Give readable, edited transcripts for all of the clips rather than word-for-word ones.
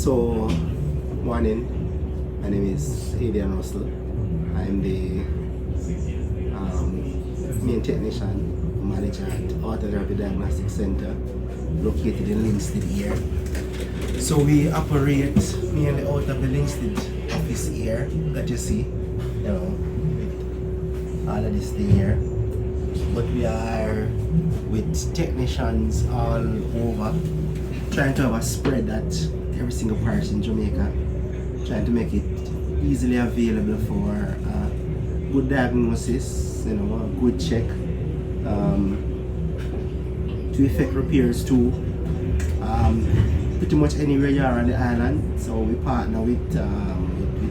So, morning. My name is Russel. I'm the main technician manager at Auto Therapy Diagnostic Center located in Linstead here. So we operate mainly out of the Linstead office here that you see, with all of this thing here. But we are with technicians all over, trying to have a spread at every single parish in Jamaica, trying to make it easily available for good diagnosis, a good check, to effect repairs too, pretty much anywhere you are on the island. So we partner with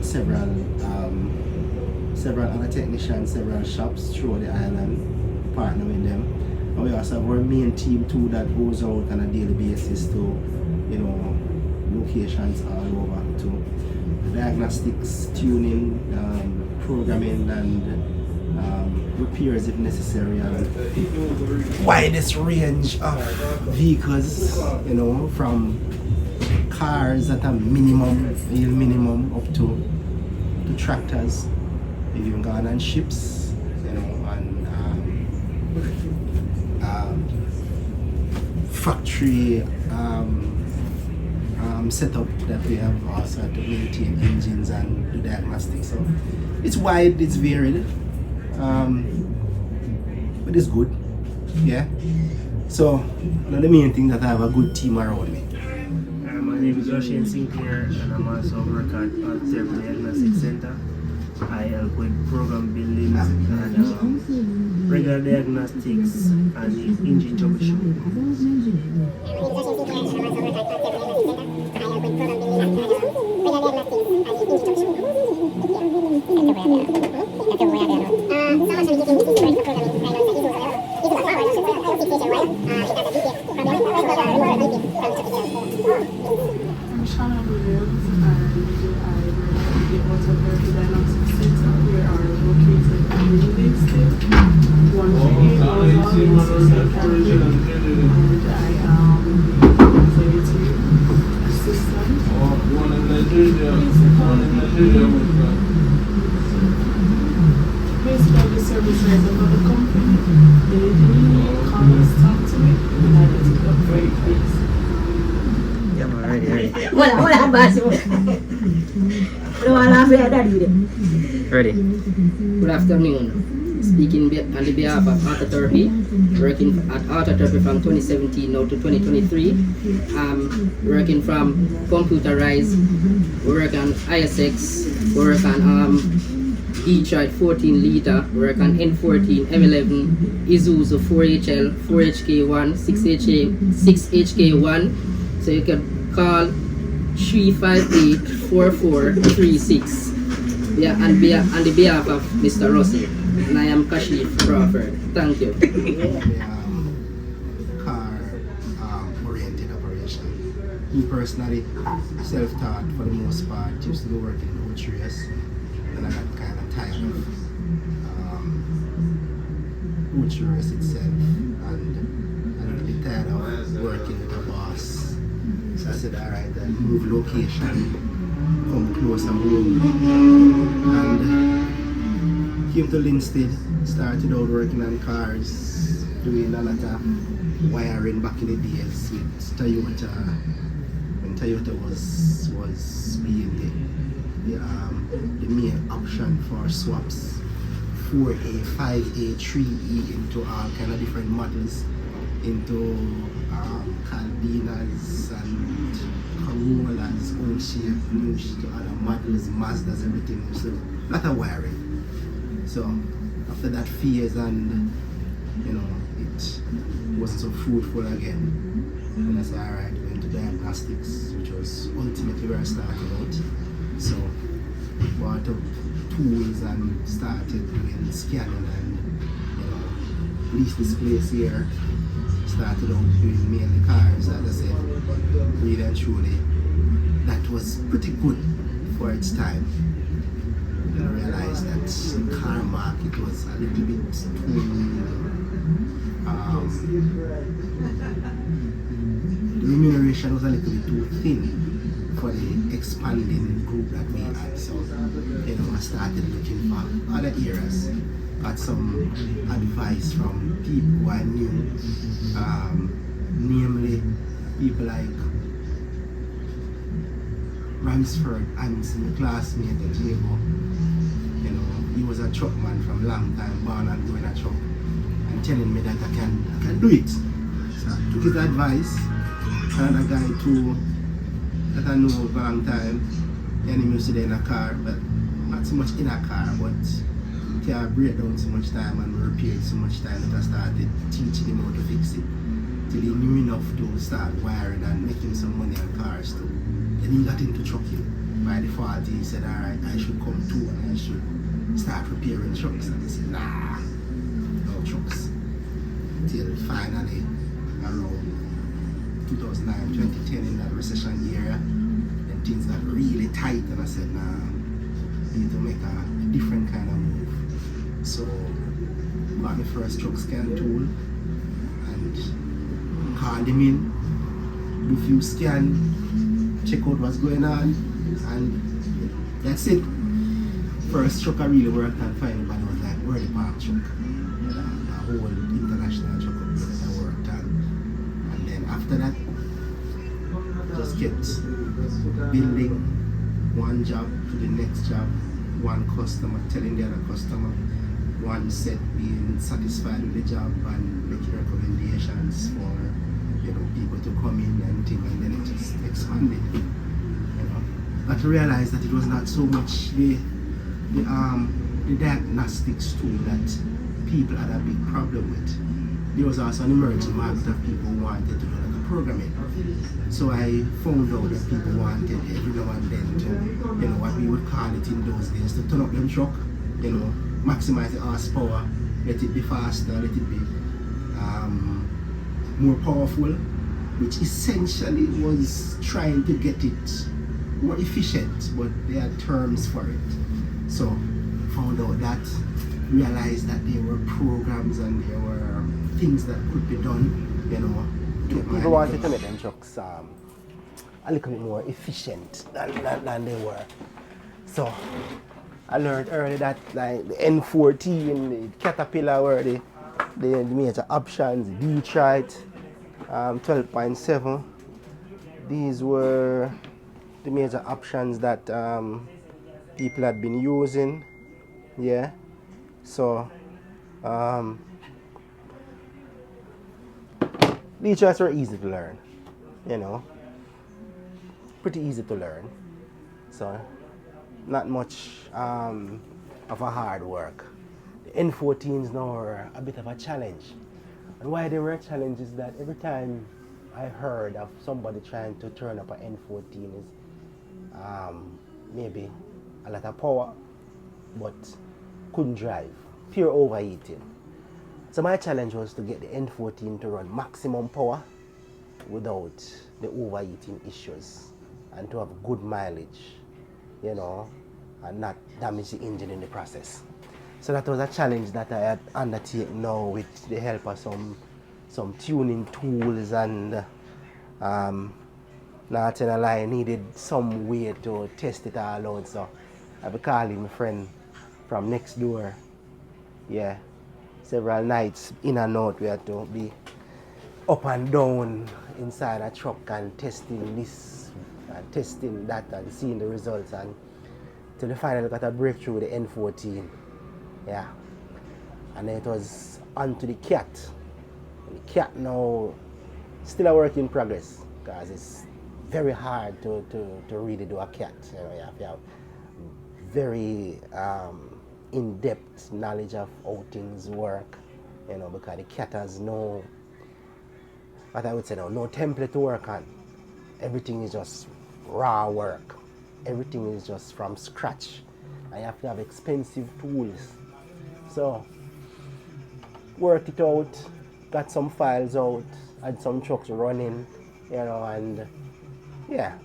several other technicians, several shops throughout the island, partner with them. And we also have our main team too that goes out on a daily basis to, locations all over to diagnostics, tuning, programming, and repairs if necessary, and widest range of vehicles, from cars at a minimum up to tractors. We've even gone on ships, and factory setup that we have also to maintain engines and do diagnostics. So it's wide, it's varied, but it's good. Yeah. So now the main thing that I have a good team around me. My name is Russel Sinclair, and I'm also work at Peterbilt Diagnostic Center. I help with program building and regular diagnostics and engine troubleshooting. Basically, the services of the company, anything you need, come and talk to me, and I will take up very please. Yeah, I'm ready. Ready. Good afternoon. Speaking on the behalf of Auto Therapy, working at Auto Therapy from 2017 now to 2023. Working from computerized, we work on ISX, we work on Detroit 14 liter, we work on N14, M11, Isuzu 4HL, 4HK1, 6HK1. So you can call 358-4436. Yeah, on the behalf of Mr. Russell, and I am Kashif Crawford. Thank you. Car oriented operation. Me personally, self-taught for the most part, used to go work in Ultras, and I got kind of tired of Ultras itself, and a little bit tired of working with a boss. So I said, alright, then move location, come close and move, and came to Linstead, started out working on cars, doing a lot of wiring back in the days with Toyota, when Toyota was being the main option for swaps, 4A, 5A, 3E into all kind of different models, into Calvinas and Corollas, old shape, new to other models, Mazdas, everything. So a lot of wiring. So after that phase, and it wasn't so fruitful again, and I said, alright, going to diagnostics, which was ultimately where I started out. So bought up tools and started doing scanning and leased this place here. Started out doing mainly cars, as I said, really and truly. That was pretty good for its time. Then I realized that the car market was a little bit too the remuneration was a little bit too thin for the expanding group that we had. So, I started looking for other areas. Got some advice from people who I knew, namely people like Ramsford, I'm my classmate at Jago. He was a truckman from a long time, born and doing a truck, and telling me that I can do it. So I took his advice. Another guy too that I know for a long time, and he used to be in a car, but not so much in a car, but the car break down so much time and we repaired so much time that I started teaching him how to fix it. Till he knew enough to start wiring and making some money on cars too. Then he got into trucking. By default he said, alright, I should come too and I should start repairing trucks. And I said, nah, no trucks. Till finally around 2009, 2010 in that recession era, and things got really tight and I said, nah, I need to make a different kind of move. So got my first truck scan tool and called him in, do a few scan, check out what's going on, and that's it. First truck I really worked on finally, but it was like World Park truck. A whole international truck up there that I worked on. And then after that, just kept building one job to the next job, one customer telling the other customer, one set being satisfied with the job and making recommendations for people to come in and things, and then it just expanded. But to realize that it was not so much the diagnostics tool that people had a big problem with. There was also an emerging market of people who wanted to do like programming. So I found out that people wanted every now and then to, what we would call it in those days, to turn up them truck, maximize the horsepower, let it be faster, let it be more powerful, which essentially was trying to get it more efficient, but there are terms for it. So found out that, realized that there were programs and there were things that could be done, People wanted to make them trucks a little bit more efficient than they were. So I learned early that like the N14, the Caterpillar were the major options, the Detroit 12.7. These were the major options that people had been using. Yeah. So Detroits were easy to learn, pretty easy to learn. So not much of a hard work. The N14s now are a bit of a challenge. And why they were a challenge is that every time I heard of somebody trying to turn up an N14 is maybe a lot of power, but couldn't drive, pure overheating. So my challenge was to get the N14 to run maximum power without the overheating issues and to have good mileage, and not damage the engine in the process. So that was a challenge that I had undertaken now with the help of some tuning tools, and not telling a lie, I needed some way to test it all out. So I've been calling my friend from next door. Yeah. Several nights in and out we had to be up and down inside a truck and testing this and testing that and seeing the results, and till we finally got a breakthrough with the N14. Yeah. And then it was onto the Cat. And the Cat now still a work in progress because it's very hard to really do a Cat. You have to have very in-depth knowledge of how things work, because the Cat has no template to work on. Everything is just raw work. Everything is just from scratch. And you have to have expensive tools. So, worked it out, got some files out, had some trucks running, and yeah.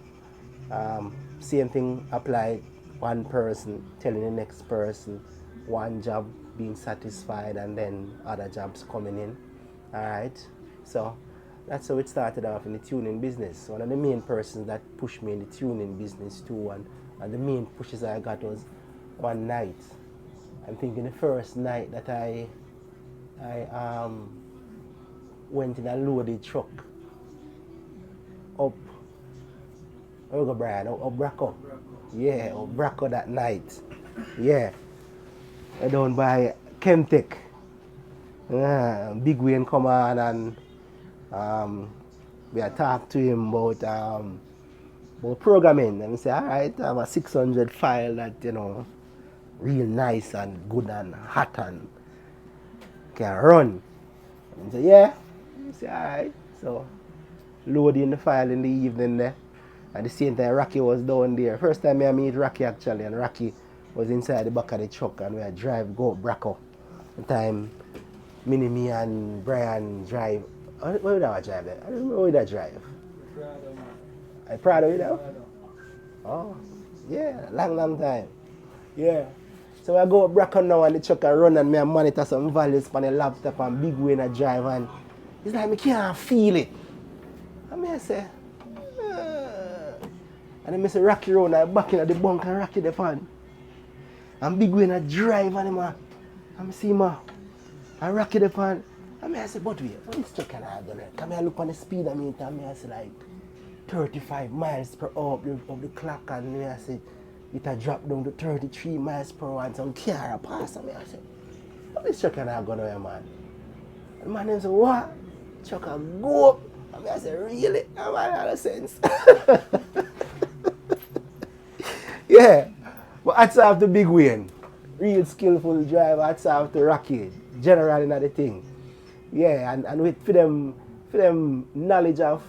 Same thing applied. One person telling the next person, one job being satisfied, and then other jobs coming in. Alright, so that's how it started off in the tuning business. One of the main persons that pushed me in the tuning business too, and the main pushes I got was one night. I'm thinking the first night that I went in a loaded truck up, where we go, Brian? Up Bracco. Yeah, up Bracco that night. Yeah. I down by Chemtech. Big Wayne come on and we had talked to him about programming, and he said, alright, I have a 600 file that, you know, real nice and good and hot and can run. And he said, yeah. I said, alright. So loading the file in the evening there. At the same time Rocky was down there. First time I meet Rocky actually, and Rocky was inside the back of the truck and we had drive go Bracco. The time me and Brian drive. Where would I drive there? I don't know where that drive. I Prado, you know? Oh, yeah, long time. Yeah. So I go Bracco now and the truck I run and me monitor some values on the laptop and big way in a drive, and it's like I can't feel it. And I say, and then I say Rocky round and back in the bunk and Rocky the pan. And big way in a drive and I see him and Rocky the pan. And I say, but wait, what is truck can I do? Come here, look on the speedometer and I say like 35 miles per hour of the clock, and I say it a drop down to 33 miles per hour and some car pass. And I say, what is truck can I go now, man? And the man say, what? Truck can go up. And I say, really? That man had a sense. Yeah, but hats off to Big Wayne. Real skillful driver, hats off to Rocky. General in the thing. Yeah, and with for them knowledge of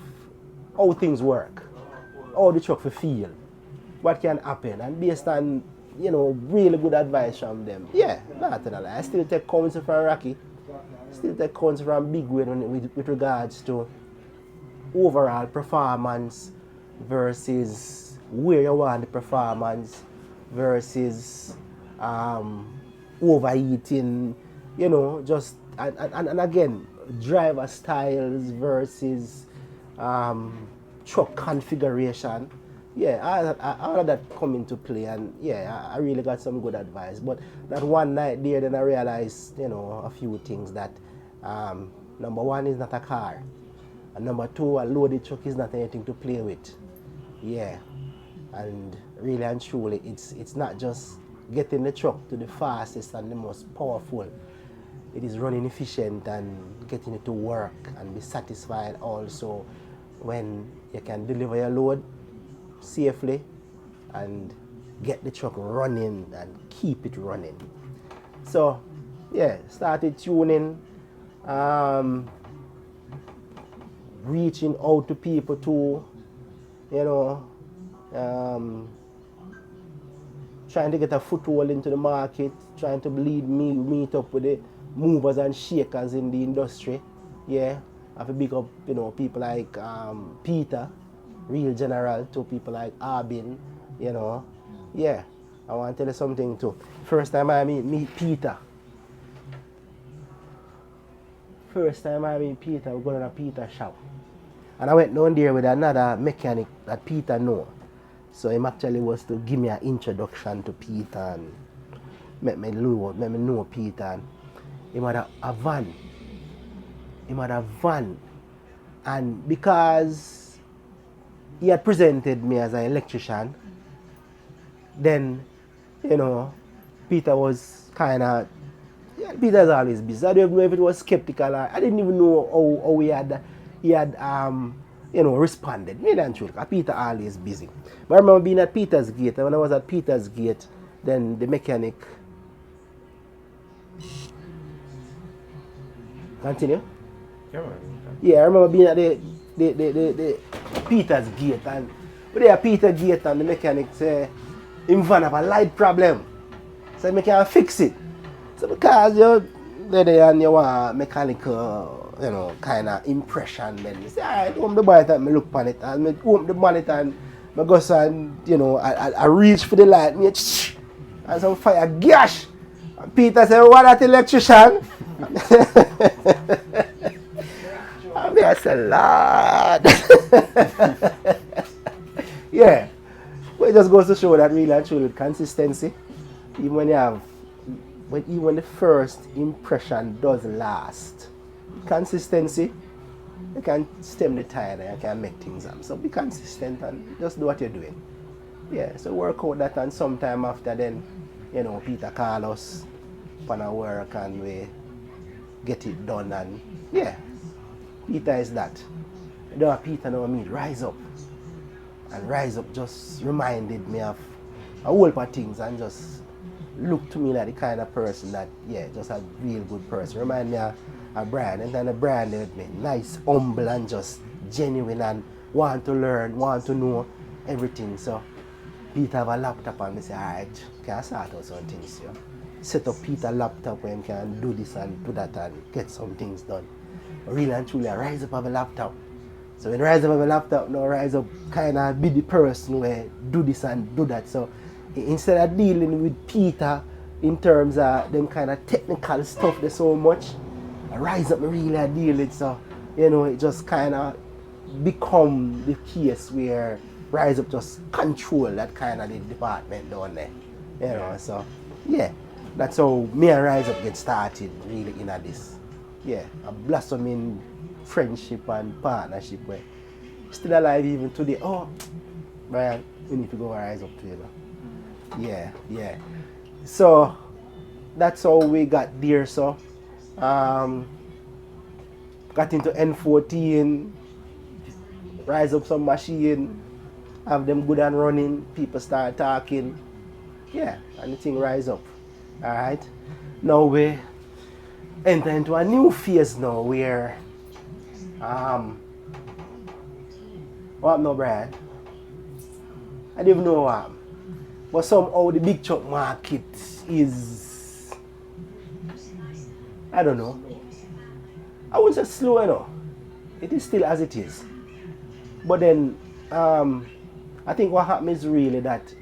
how things work, how the truck feel, what can happen, and based on, you know, really good advice from them. Yeah, not to lie. I still take counsel from Rocky, still take counsel from Big Wayne with regards to overall performance versus where you want the performance versus overeating, you know, just and again, driver styles versus truck configuration. Yeah, all of that come into play, and yeah, I really got some good advice. But that one night there, then I realized, you know, a few things that number one is not a car, and number two, a loaded truck is not anything to play with. Yeah, and really and truly, it's not just getting the truck to the fastest and the most powerful. It is running efficient and getting it to work and be satisfied also when you can deliver your load safely and get the truck running and keep it running. So yeah, started tuning, reaching out to people too, you know, trying to get a foothold into the market, trying to meet up with the movers and shakers in the industry. Yeah, I have to big up, you know, people like Peter, real general, to people like Arbin, you know. Yeah, I want to tell you something too. First time I meet Peter. We going to a Peter shop. And I went down there with another mechanic that Peter know. So him actually was to give me an introduction to Peter and make me know Peter. And he had a van. And because he had presented me as an electrician, then, you know, Peter was kind of, yeah, Peter's always busy. I don't know if it was skeptical or I didn't even know how he had you know, responded. Really and truly, Peter always busy. But I remember being at Peter's gate, and when I was at Peter's gate, then the mechanic. Continue? Yeah, I remember being at the Peter's gate, and when they at Peter's gate and the mechanic say, him van have a light problem. So I can fix it. So because you're there and you want mechanical, you know, kind of impression, then you say, alright, open the bonnet and I look on it, and I open the bonnet and I go and, you know, I reach for the light, and some fire gash. And Peter said, what that electrician? And I say, a lot. Yeah. But it just goes to show that really and truly consistency, even when you have, when even the first impression does last, consistency, you can stem the tide and you can make things up. So be consistent and just do what you're doing. Yeah, so work out that, and sometime after then, you know, Peter call us on our work and we get it done, and yeah, Peter is that. You know, Peter know me, rise up. And rise up just reminded me of a whole lot of things and just looked to me like the kind of person that, yeah, just a real good person. Remind me of Brian, and then Brian with me, nice, humble and just genuine and want to learn, want to know everything. So Peter have a laptop and I say, alright, can I start out some things here? Set up Peter laptop where he can do this and do that and get some things done. Really and truly, I rise up of a laptop. So when rise up of a laptop, now rise up kind of be the person where do this and do that. So instead of dealing with Peter in terms of them kind of technical stuff there's so much, I rise up and really deal it. So, you know, it just kind of become the case where rise up just control that kind of the department down there. You know, so yeah, that's how me and rise up get started really in this. Yeah, a blossoming friendship and partnership where still alive even today. Oh, Brian, we need to go rise up together. Yeah, yeah. So that's how we got there. So got into N14, rise up some machine, have them good and running, people start talking. Yeah, and the thing rise up. Alright. Now we enter into a new phase now where what no, Brian? I don't even know what. But somehow the big truck market is, I don't know. I wouldn't say slow enough. It is still as it is. But then I think what happened is really that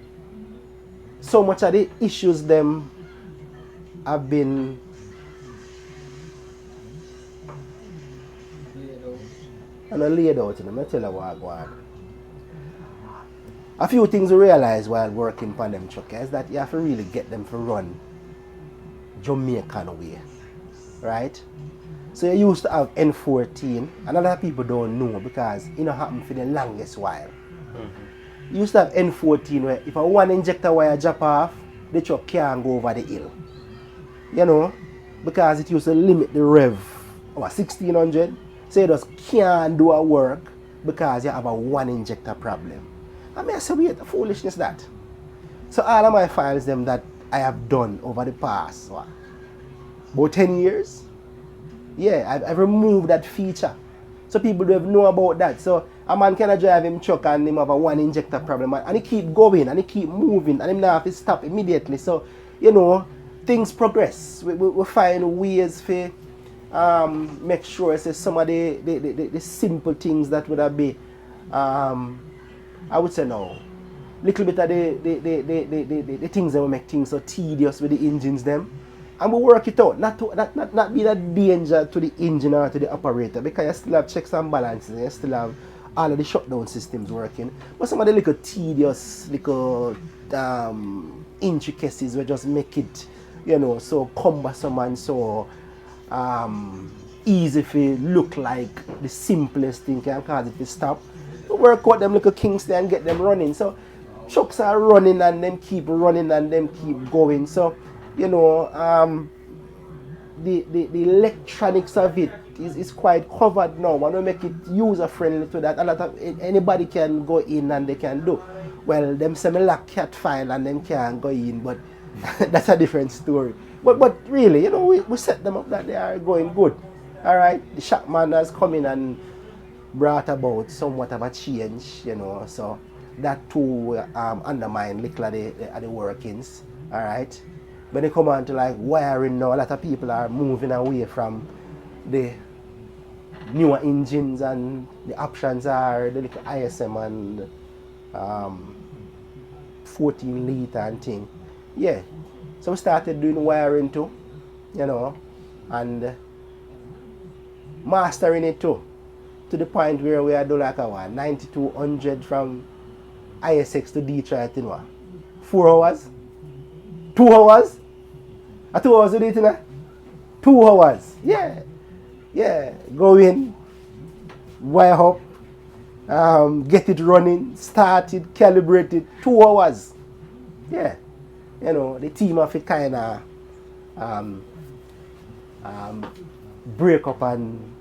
so much of the issues them have been laid out in them. I tell you what I go on. A few things we realize while working on them truck is that you have to really get them to run Jamaican way, right? So you used to have N14, and a lot of people don't know because it happened for the longest while. You used to have N14 where if a one injector wire drop off, the truck can't go over the hill. You know, because it used to limit the rev over 1600. So you just can't do a work because you have a one injector problem. I mean, I say, wait, the foolishness that. So all of my files them that I have done over the past, what, about 10 years? Yeah, I've removed that feature. So people don't know about that. So a man can drive him truck and him have a one injector problem and he keep going and he keep moving and him not have to stop immediately. So, you know, things progress. We find ways to make sure say some of the simple things that would have been I would say no. Little bit of the things that will make things so tedious with the engines them. And we work it out, not be that danger to the engine or to the operator, because you still have checks and balances, you still have all of the shutdown systems working. But some of the little tedious, little intricacies will just make it, you know, so cumbersome and so easy to look like the simplest thing can cause it to stop. We work out them little kinks there and get them running. So trucks are running and them keep running and them keep going. So, you know, the electronics of it is quite covered now. Want to make it user friendly to that. A lot of anybody can go in and they can do. Well, them say me lack cat file and them can't go in, but that's a different story. But really, you know, we set them up that they are going good. All right, the shopman has come in and brought about somewhat of a change, you know. So that too undermine little of the workings. All right. When they come on to like wiring now, a lot of people are moving away from the newer engines and the options are the little ISM and 14 liter and thing. Yeah. So we started doing wiring too, you know, and mastering it too. to the point where we are do like a what, 9200 from ISX to Detroit in what? 4 hours? 2 hours? 2 hours you do it in 2 hours. Yeah. Yeah. Go in, wire up, get it running, start it, calibrate it, 2 hours. Yeah. You know, the team of it kind of break up and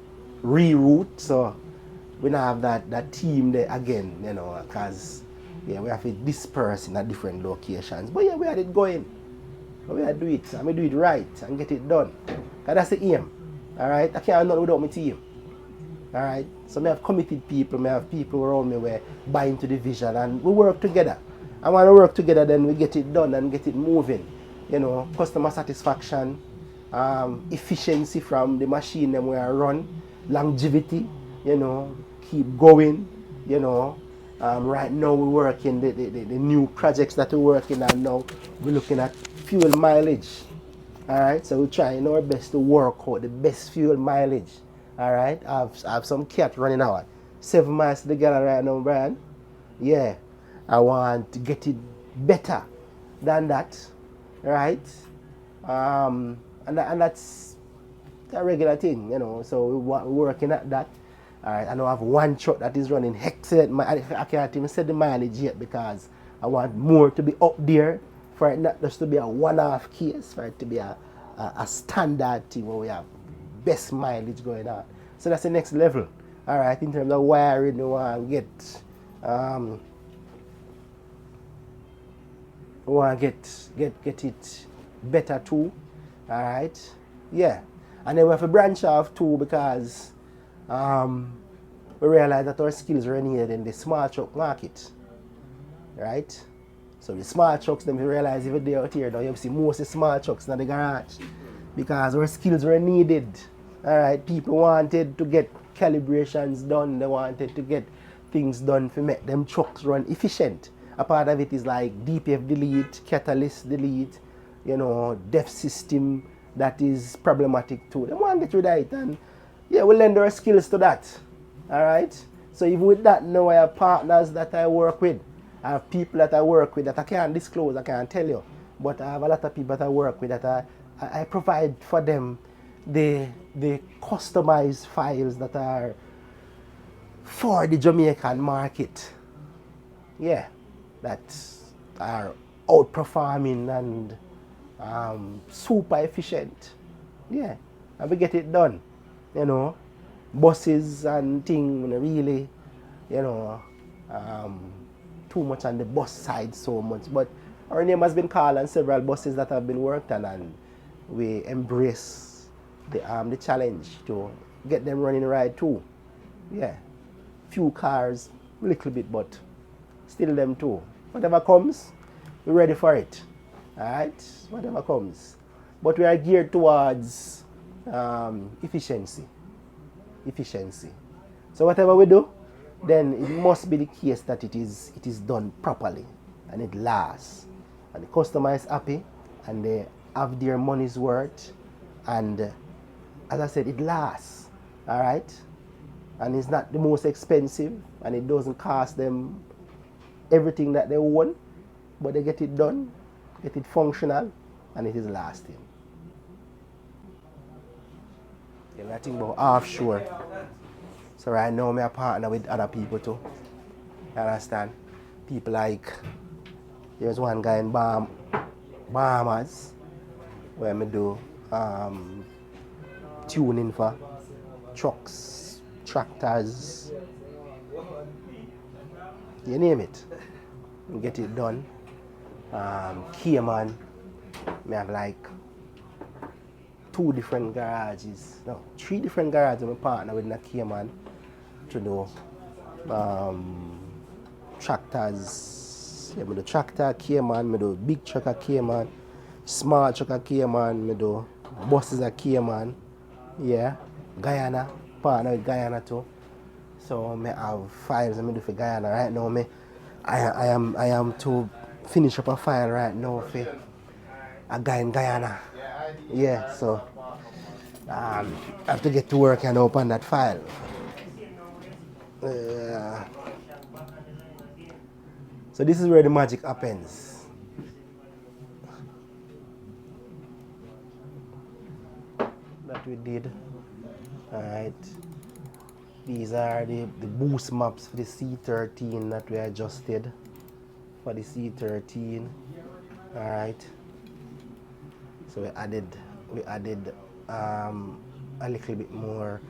reroute, so we don't have that team there again, you know, because yeah, we have to disperse in a different locations. But yeah, we had it going. But we had to do it, and we do it right and get it done. Because that's the aim. Alright? I can't do nothing without my team. Alright? So I have committed people, I have people around me where buy into the vision and we work together. And when we work together, then we get it done and get it moving. You know, customer satisfaction, efficiency from the machine that we are run, longevity, you know, keep going, you know. Right now we're working the new projects that we're working on now. We're looking at fuel mileage. Alright, so we're trying our best to work out the best fuel mileage. Alright, I have some cat running out 7 miles to the gallon right now, Brian. Yeah, I want to get it better than that. Right? And that's a regular thing, you know. So we're working at that. Alright, I know I have one truck that is running excellent. I can't even set the mileage yet because I want more to be up there for it not just to be a one-off case, for it to be a standard thing where we have best mileage going on. So that's the next level. Alright, in terms of wiring, we want to get it better too. Alright, yeah. And then we have to branch off too because we realize that our skills are needed in the small truck market, right? So the small trucks, then we realize if they're out here now, you see most of the small trucks in the garage because our skills were needed. All right, people wanted to get calibrations done, they wanted to get things done to make them trucks run efficient. A part of it is like DPF delete, catalyst delete, you know, def system that is problematic too. They want to get rid of it, and yeah, we lend our skills to that. Alright? So even with that, now I have partners that I work with. I have people that I work with that I can't disclose, I can't tell you. But I have a lot of people that I work with that I provide for them the customized files that are for the Jamaican market. Yeah. That are outperforming and super efficient. Yeah. And we get it done. You know, buses and things really, you know, too much on the bus side so much. But our name has been called on several buses that have been worked on, and we embrace the challenge to get them running right too. Yeah, few cars, a little bit, but still them too. Whatever comes, we're ready for it. All right, whatever comes, but we are geared towards efficiency. So whatever we do, then it must be the case that it is done properly and it lasts, and the customer is happy and they have their money's worth, and as I said, it lasts. All right, and it's not the most expensive, and it doesn't cost them everything that they want, but they get it done, get it functional, and it is lasting. Yeah, I think about offshore. So right now I partner with other people too. You understand? People like, there's one guy in Bahamas where I do tuning for trucks, tractors, you name it, and get it done. Cayman, I have like 3 different garages I partner with in Cayman to do tractors. Yeah, I do tractor Cayman, I do big truck at Cayman, small truck at Cayman, I do buses at Cayman. Yeah, Guyana, partner with Guyana too. So I have files I do for Guyana right now. I am to finish up a file right now for a guy in Guyana. Yeah, so I have to get to work and open that file. So this is where the magic happens. That we did. Alright. These are the boost maps for the C13 that we adjusted for the C13. Alright. So we added a little bit more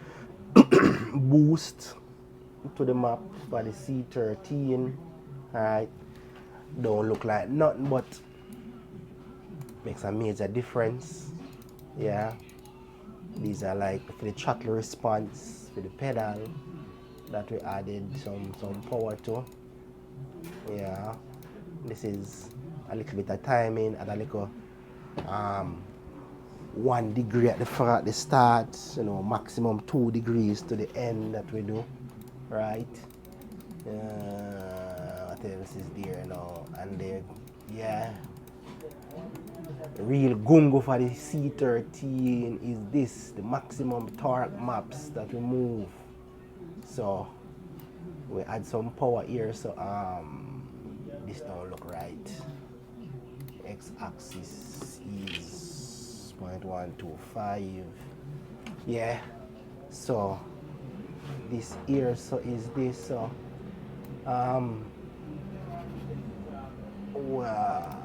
boost to the map for the C13. Alright. Don't look like nothing, but makes a major difference. Yeah. These are like for the throttle response, for the pedal that we added some power to. Yeah. This is a little bit of timing and a little 1 degree at the start, you know, maximum 2 degrees to the end that we do, right? What else is there now? And there, yeah. The real gungo for the C13 is this, the maximum torque maps that we move. So we add some power here, so this don't look right. X-axis is 0.125. Yeah. So this here, so is this, so wow.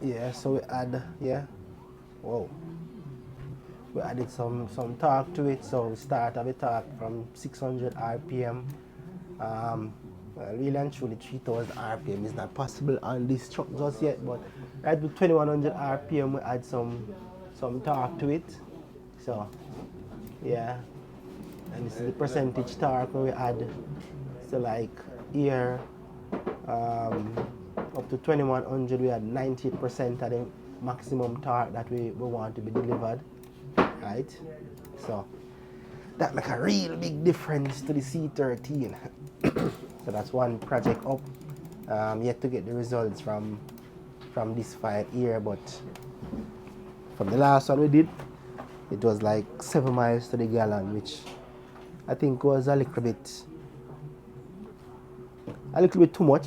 Yeah, so we add, yeah, whoa, we added some torque to it. So we start with torque from 600 RPM. Well, really and truly 3000 RPM is not possible on this truck just yet, but right with 2100 RPM we add some torque to it. So yeah, and this is the percentage torque we add. So like here up to 2100 we had 90% of the maximum torque that we want to be delivered, right? So that make a real big difference to the C13. So that's one project up. Yet to get the results from this file here, but from the last one we did, it was like 7 miles to the gallon, which I think was a little bit too much.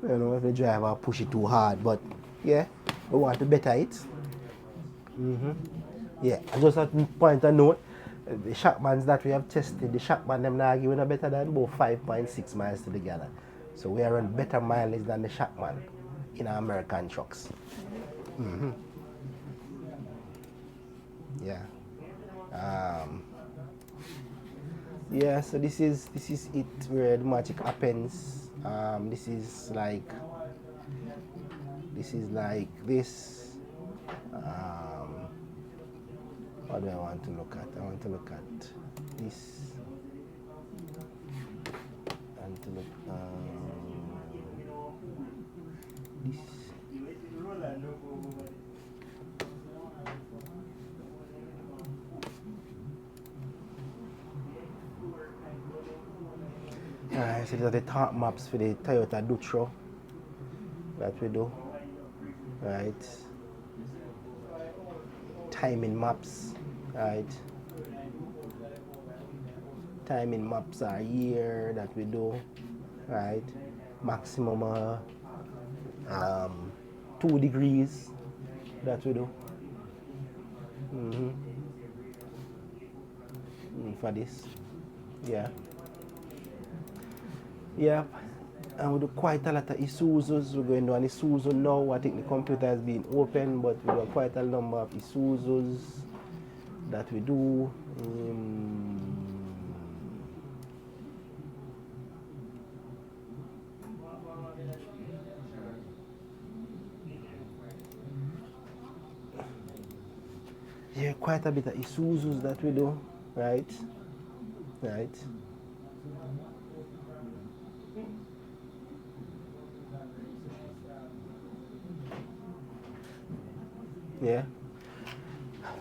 You know, if the driver push it too hard, but yeah, we want to better it. Yeah, and just at point a note, the Shackmans that we have tested, the Shackman them now giving a better than about 5.6 miles to the gallon. So we are on better mileage than the Shackman in our American trucks. Yeah. Yeah, so this is it where the magic happens. This is like this. What do I want to look at? I want to look at this. And to look this. Alright, so these are the top maps for the Toyota Dutro that we do. Right. Timing maps. Right. timing maps are here that we do, right? Maximum 2 degrees that we do. For this, yeah. And we do quite a lot of Isuzus. We're going to do an Isuzu now. I think the computer has been open, but we do quite a number of Isuzus that we do. Yeah, quite a bit of Isuzus that we do, right? Yeah.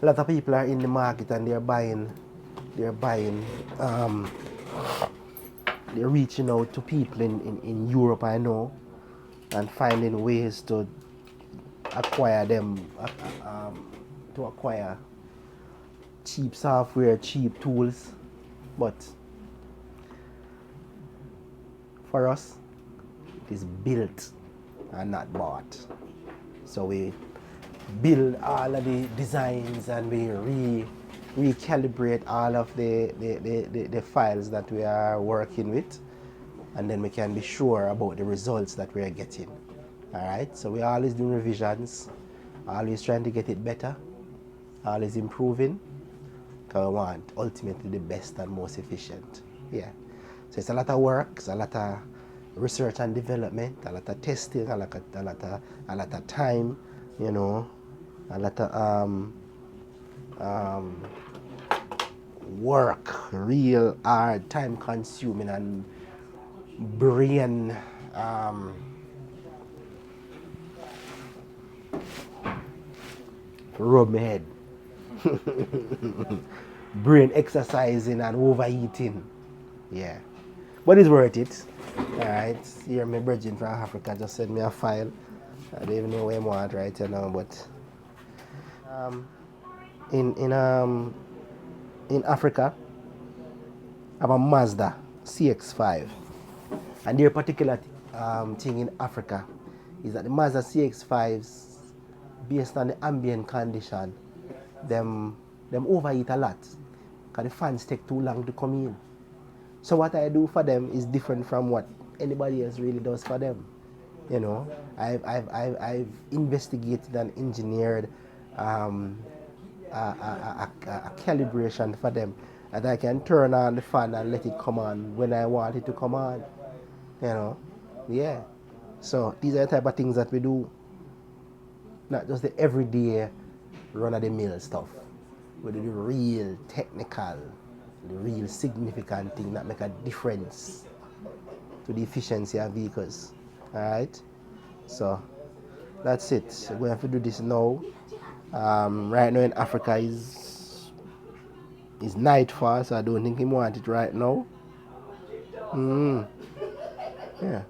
A lot of people are in the market and they're reaching out to people in Europe, I know, and finding ways to acquire them, to acquire cheap software, cheap tools. But for us, it is built and not bought. So we build all of the designs and we recalibrate all of the files that we are working with, and then we can be sure about the results that we are getting. Alright, so we are always doing revisions, always trying to get it better, always improving, because we want ultimately the best and most efficient. Yeah. So it's a lot of work, it's a lot of research and development, a lot of testing, a lot of time, you know, a lot of work, real hard, time consuming and brain rub my head. Brain exercising and overeating. Yeah. But it's worth it. Alright. Here my virgin from Africa just sent me a file. I don't even know where I want right now, but in Africa I have a Mazda CX-5. And their particular thing in Africa is that the Mazda CX-5s, based on the ambient condition, them overheat a lot because the fans take too long to come in. So what I do for them is different from what anybody else really does for them. You know, I've investigated and engineered a calibration for them, that I can turn on the fan and let it come on when I want it to come on. You know, yeah. So these are the type of things that we do, not just the everyday run-of-the-mill stuff. We do the real technical, the real significant thing that make a difference to the efficiency of vehicles. Alright? So that's it. We're going to have to do this now. Right now in Africa is nightfall, so I don't think he want it right now. Yeah.